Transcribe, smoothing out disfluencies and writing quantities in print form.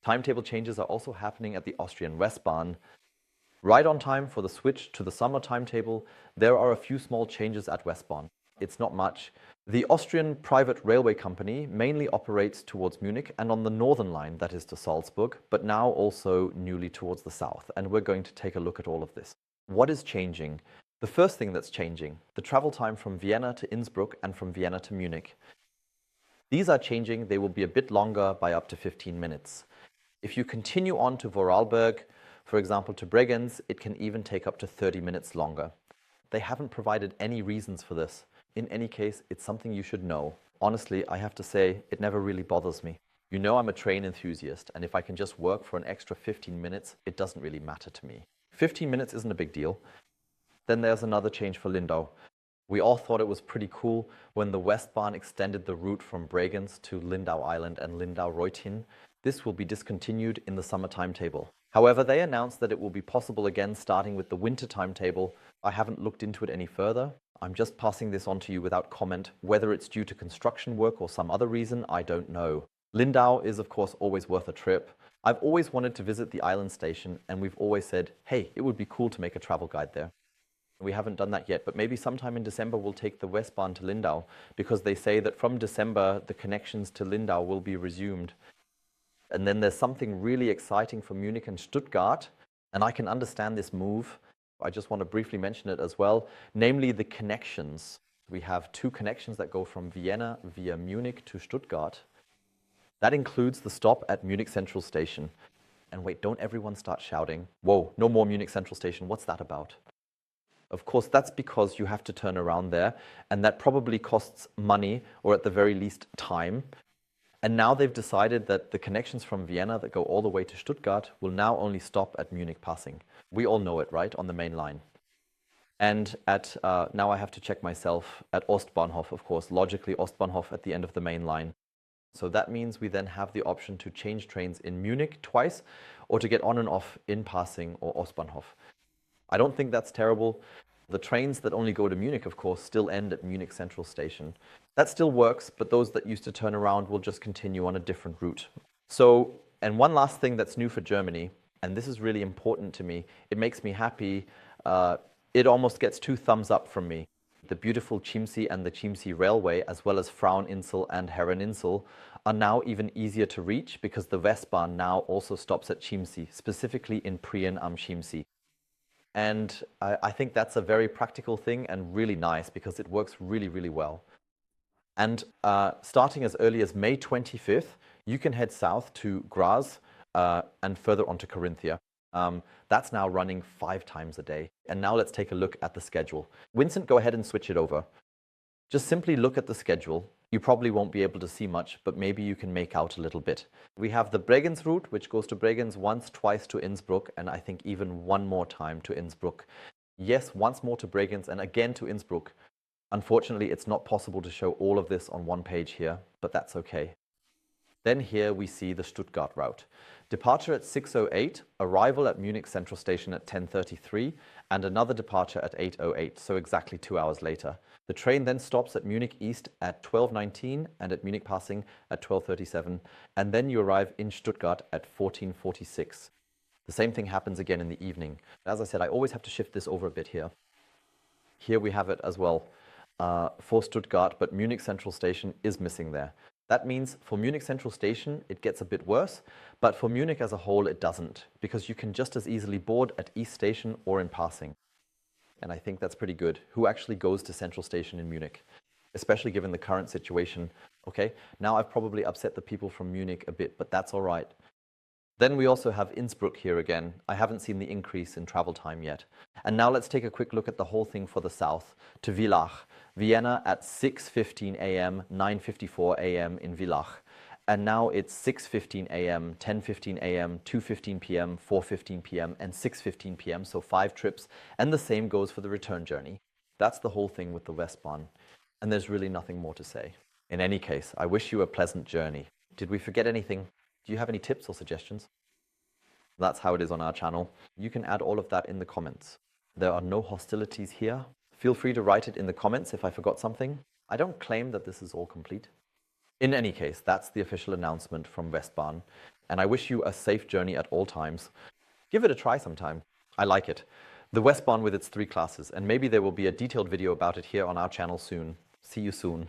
Timetable changes are also happening at the Austrian Westbahn. Right on time for the switch to the summer timetable, there are a few small changes at Westbahn. It's not much. The Austrian private railway company mainly operates towards Munich and on the northern line, that is to Salzburg, but now also newly towards the south. And we're going to take a look at all of this. What is changing? The first thing that's changing, the travel time from Vienna to Innsbruck and from Vienna to Munich. These are changing. They will be a bit longer by up to 15 minutes. If you continue on to Vorarlberg, for example, to Bregenz, it can even take up to 30 minutes longer. They haven't provided any reasons for this. In any case, it's something you should know. Honestly, I have to say, it never really bothers me. You know I'm a train enthusiast, and if I can just work for an extra 15 minutes, it doesn't really matter to me. 15 minutes isn't a big deal. Then there's another change for Lindau. We all thought it was pretty cool when the Westbahn extended the route from Bregenz to Lindau Island and Lindau-Reutin. This will be discontinued in the summer timetable. However, they announced that it will be possible again starting with the winter timetable. I haven't looked into it any further. I'm just passing this on to you without comment. Whether it's due to construction work or some other reason, I don't know. Lindau is, of course, always worth a trip. I've always wanted to visit the island station, and we've always said, hey, it would be cool to make a travel guide there. We haven't done that yet, but maybe sometime in December we'll take the Westbahn to Lindau, because they say that from December the connections to Lindau will be resumed. And then there's something really exciting for Munich and Stuttgart, and I can understand this move. I just want to briefly mention it as well, namely the connections. We have 2 connections that go from Vienna via Munich to Stuttgart. That includes the stop at Munich Central Station. And wait, don't everyone start shouting, whoa, no more Munich Central Station, what's that about? Of course, that's because you have to turn around there, and that probably costs money, or at the very least time. And now they've decided that the connections from Vienna that go all the way to Stuttgart will now only stop at Munich Passing. We all know it, right, on the main line. And at, now I have to check myself, at Ostbahnhof, of course, logically Ostbahnhof at the end of the main line. So that means we then have the option to change trains in Munich twice, or to get on and off in Passing or Ostbahnhof. I don't think that's terrible. The trains that only go to Munich, of course, still end at Munich Central Station. That still works, but those that used to turn around will just continue on a different route. So, and one last thing that's new for Germany, and this is really important to me, it makes me happy, it almost gets 2 thumbs up from me. The beautiful Chiemsee and the Chiemsee Railway, as well as Fraueninsel and Herreninsel, are now even easier to reach because the Westbahn now also stops at Chiemsee, specifically in Prien am Chiemsee. And I think that's a very practical thing and really nice because it works really, really well. And starting as early as May 25th, you can head south to Graz and further on to Carinthia. That's now running 5 times a day. And now let's take a look at the schedule. Vincent, go ahead and switch it over. Just simply look at the schedule. You probably won't be able to see much, but maybe you can make out a little bit. We have the Bregenz route, which goes to Bregenz once, twice to Innsbruck, and I think even one more time to Innsbruck. Yes, once more to Bregenz and again to Innsbruck. Unfortunately, it's not possible to show all of this on one page here, but that's okay. Then here we see the Stuttgart route. Departure at 6:08, arrival at Munich Central Station at 10:33, and another departure at 8:08, so exactly 2 hours later. The train then stops at Munich East at 12:19 and at Munich Passing at 12:37, and then you arrive in Stuttgart at 14:46. The same thing happens again in the evening. As I said, I always have to shift this over a bit here. Here we have it as well for Stuttgart, but Munich Central Station is missing there. That means for Munich Central Station, it gets a bit worse, but for Munich as a whole, it doesn't, because you can just as easily board at East Station or in Passing. And I think that's pretty good. Who actually goes to Central Station in Munich? Especially given the current situation. Okay, now I've probably upset the people from Munich a bit, but that's all right. Then we also have Innsbruck here again. I haven't seen the increase in travel time yet. And now let's take a quick look at the whole thing for the south, to Villach. Vienna at 6:15 a.m., 9:54 a.m. in Villach. And now it's 6:15 a.m., 10:15 a.m., 2:15 p.m., 4:15 p.m., and 6:15 p.m., so 5 trips. And the same goes for the return journey. That's the whole thing with the Westbahn. And there's really nothing more to say. In any case, I wish you a pleasant journey. Did we forget anything? Do you have any tips or suggestions? That's how it is on our channel. You can add all of that in the comments. There are no hostilities here. Feel free to write it in the comments if I forgot something. I don't claim that this is all complete. In any case, that's the official announcement from Westbahn, and I wish you a safe journey at all times. Give it a try sometime. I like it. The Westbahn with its 3 classes, and maybe there will be a detailed video about it here on our channel soon. See you soon.